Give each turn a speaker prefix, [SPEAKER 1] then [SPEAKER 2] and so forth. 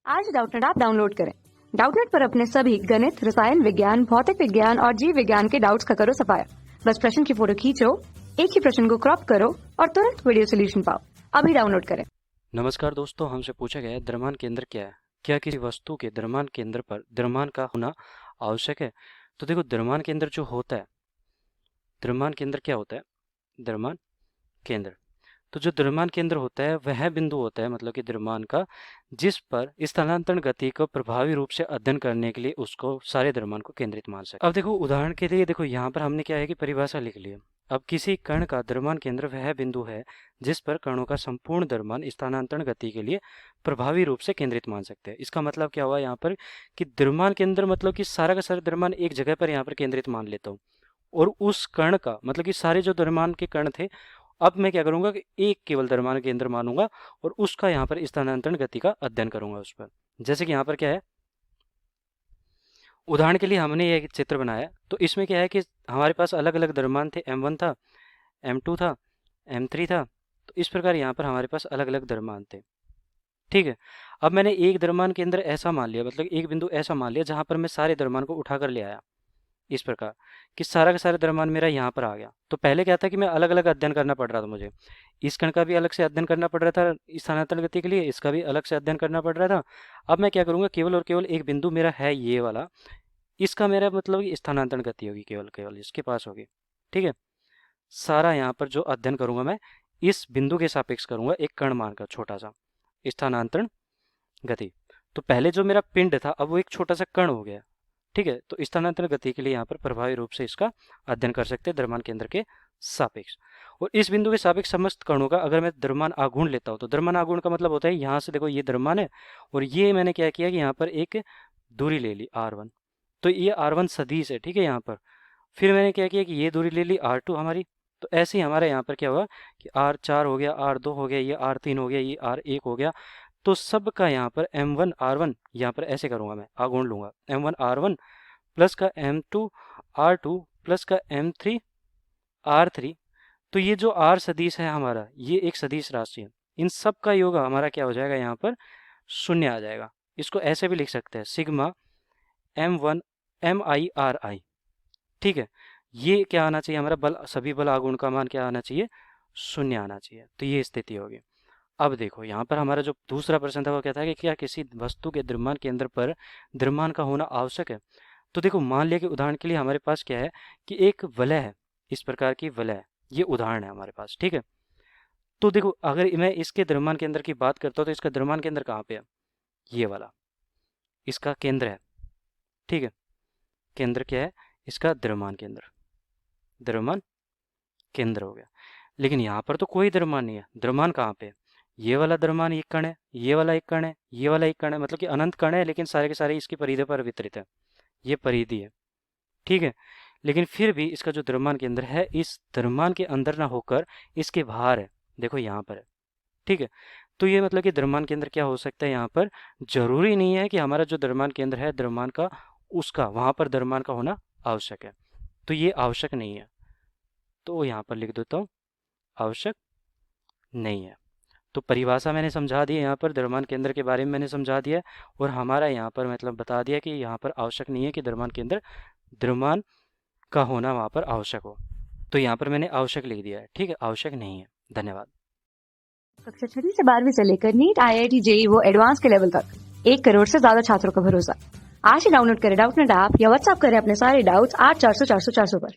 [SPEAKER 1] आज Doubtnut app download करें। Doubtnut पर अपने सभी गणित, रसायन विज्ञान, भौतिक विज्ञान और जीव विज्ञान के डाउट्स का करो सफाया। बस प्रश्न की फोटो खींचो, एक ही प्रश्न को क्रॉप करो और तुरंत वीडियो सोल्यूशन पाओ। अभी डाउनलोड करें।
[SPEAKER 2] नमस्कार दोस्तों, हमसे पूछा गया है द्रव्यमान केंद्र क्या है। क्या किसी वस्तु के द्रव्यमान केंद्र पर द्रव्यमान का होना आवश्यक है? तो देखो, द्रव्यमान केंद्र जो होता है, द्रव्यमान केंद्र क्या होता है? द्रव्यमान केंद्र, तो जो द्रव्यमान केंद्र होता है वह बिंदु होता है, मतलब कि द्रव्यमान का, जिस पर स्थानांतरण गति को प्रभावी रूप से अध्ययन करने के लिए उसको सारे द्रव्यमान को केंद्रित मान सकते। अब देखो, उदाहरण के लिए देखो, यहाँ पर हमने क्या है कि परिभाषा लिख ली है। अब किसी कण का द्रव्यमान केंद्र वह बिंदु है जिस पर कणों का संपूर्ण द्रव्यमान स्थानांतरण गति के लिए प्रभावी रूप से केंद्रित मान सकते हैं। इसका मतलब क्या हुआ यहाँ पर कि द्रव्यमान केंद्र मतलब कि सारा का सारा द्रव्यमान एक जगह पर यहाँ पर केंद्रित मान लेता हूँ, और उस कण का मतलब कि सारे जो द्रव्यमान के कण थे, अब मैं क्या करूंगा कि एक केवल द्रव्यमान केंद्र मानूंगा और उसका यहाँ पर स्थानांतरण गति का अध्ययन करूंगा उस पर। जैसे कि यहाँ पर क्या है, उदाहरण के लिए हमने ये एक चित्र बनाया, तो इसमें क्या है कि हमारे पास अलग अलग द्रव्यमान थे। m1 था, m2 था, m3 था। तो इस प्रकार यहाँ पर हमारे पास अलग अलग द्रव्यमान थे। ठीक है, अब मैंने एक द्रव्यमान केंद्र ऐसा मान लिया, मतलब एक बिंदु ऐसा मान लिया जहाँ पर मैं सारे द्रव्यमान को उठाकर ले आया, इस प्रकार कि सारा का सारा द्रव्यमान मेरा यहाँ पर आ गया। तो पहले क्या था कि मैं अलग अलग अध्ययन करना पड़ रहा था मुझे। इस कण का भी अलग से अध्ययन करना पड़ रहा था स्थानांतरण गति के लिए, इसका भी अलग से अध्ययन करना पड़ रहा था। अब मैं क्या करूँगा, केवल और केवल एक बिंदु मेरा है ये वाला, इसका मेरा मतलब स्थानांतरण गति होगी, केवल केवल इसके पास होगी। ठीक है, सारा यहाँ पर जो अध्ययन करूँगा मैं इस बिंदु के सापेक्ष करूँगा, एक कण मानकर छोटा सा स्थानांतरण गति। तो पहले जो मेरा पिंड था अब वो एक छोटा सा कण हो गया। ठीक है, तो स्थानांतरण गति के लिए यहाँ पर प्रभावी रूप से इसका अध्ययन कर सकते हैं द्रव्यमान केंद्र के सापेक्ष। और इस बिंदु के सापेक्ष समस्त कणों का अगर मैं द्रव्यमान आघूर्ण लेता हूँ, तो द्रव्यमान आघूर्ण का मतलब होता है यहाँ से देखो ये द्रव्यमान है और ये मैंने क्या किया कि यहाँ पर एक दूरी ले ली r1, तो ये r1 सदिश है। ठीक है, यहाँ पर फिर मैंने क्या किया कि ये दूरी ले ली r2 हमारी। तो ऐसे ही हमारे यहाँ पर क्या हुआ कि r4 हो गया, r2 हो गया, ये r3 हो गया, ये r1 हो गया। तो सब का यहाँ पर m1 r1 यहाँ पर ऐसे करूँगा, मैं आघूर्ण लूँगा m1 r1 प्लस का m2 r2 प्लस का m3 r3। तो ये जो r सदिश है हमारा, ये एक सदिश राशि है, इन सब का योग हमारा क्या हो जाएगा, यहाँ पर शून्य आ जाएगा। इसको ऐसे भी लिख सकते हैं, सिग्मा m1 mi/ri। ठीक है, ये क्या आना चाहिए हमारा बल, सभी बल आघूर्ण का मान क्या आना चाहिए, शून्य आना चाहिए। तो ये स्थिति होगी। अब देखो, यहाँ पर हमारा जो दूसरा प्रश्न था वो क्या था कि क्या किसी वस्तु के द्रव्यमान केंद्र पर द्रव्यमान का होना आवश्यक है? तो देखो, मान लिया कि उदाहरण के लिए हमारे पास क्या है कि एक वलय है, इस प्रकार की वलय है, ये उदाहरण है हमारे पास। ठीक है, तो देखो अगर मैं इसके द्रव्यमान केंद्र की बात करता हूँ तो इसका द्रव्यमान केंद्र कहाँ पे है, ये वाला इसका केंद्र है। ठीक है, केंद्र क्या है इसका, द्रव्यमान केंद्र, द्रव्यमान केंद्र हो गया। लेकिन यहाँ पर तो कोई द्रव्यमान नहीं है। द्रव्यमान कहाँ पे है, ये वाला द्रव्यमान एक कण है, ये वाला एक कण है, ये वाला एक कण है, मतलब कि अनंत कण है, लेकिन सारे के सारे इसकी परिधि पर वितरित है, ये परिधि है। ठीक है, लेकिन फिर भी इसका जो द्रव्यमान केंद्र है इस द्रव्यमान के अंदर ना होकर इसके बाहर है, देखो यहाँ पर है। ठीक है, तो ये मतलब कि द्रव्यमान केंद्र क्या हो सकता है, यहाँ पर जरूरी नहीं है कि हमारा जो द्रव्यमान केंद्र है द्रव्यमान का, उसका वहाँ पर द्रव्यमान का होना आवश्यक है। तो ये आवश्यक नहीं है, तो यहाँ पर लिख देता हूँ आवश्यक नहीं है। तो परिभाषा मैंने समझा दी है, यहाँ पर द्रव्यमान केंद्र के बारे में मैंने समझा दिया है, और हमारा यहाँ पर मतलब बता दिया कि यहाँ पर आवश्यक नहीं है कि द्रव्यमान केंद्र द्रव्यमान का होना वहाँ पर आवश्यक हो। तो यहाँ पर मैंने आवश्यक लिख दिया है। ठीक है, आवश्यक नहीं है। धन्यवाद।
[SPEAKER 1] कक्षा 6 से 12वीं से लेकर नीट, IIT, JEE वो एडवांस के लेवल तक 1 करोड़ से ज्यादा छात्रों का भरोसा। आज ही डाउनलोड करें डाउटनेट ऐप या व्हाट्सएप करें अपने सारे डाउट्स 8400 400 400 पर।